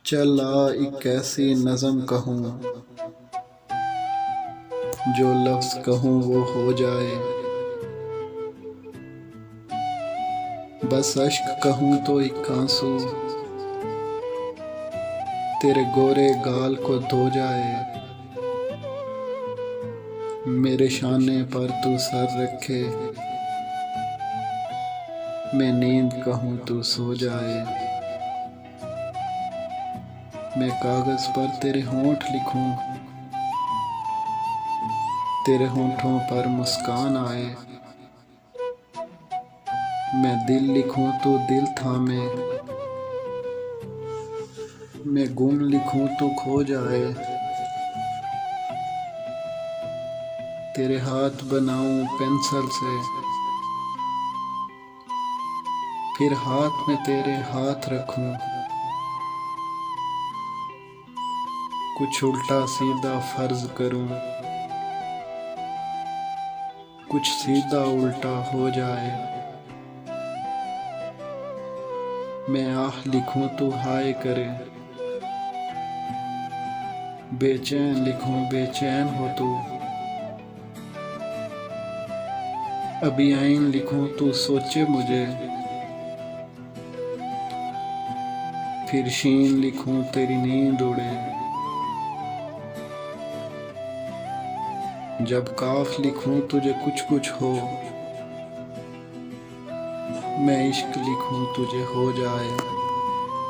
चल आ एक ऐसी नज़म कहूँ, जो लफ्ज़ कहूँ वो हो जाए। बस अश्क कहूँ तो एक आंसू तेरे गोरे गाल को धो जाए। मेरे शाने पर तू सर रखे, मैं नींद कहूँ तू सो जाए। मैं कागज़ पर तेरे होंठ लिखूं, तेरे होंठों पर मुस्कान आए। मैं दिल लिखूं तो दिल थामे, मैं गुम लिखूं तो खो जाए। तेरे हाथ बनाऊं पेंसिल से, फिर हाथ में तेरे हाथ रखूं। कुछ उल्टा सीधा फर्ज करूं, कुछ सीधा उल्टा हो जाए। मैं आह लिखूं तो हाय करे, बेचैन लिखूं बेचैन हो तू। अभी आइन लिखूं तू सोचे मुझे, फिर शीन लिखूं तेरी नींद उड़े। जब काफ लिखूं तुझे कुछ कुछ हो, मैं इश्क लिखूं तुझे हो जाए।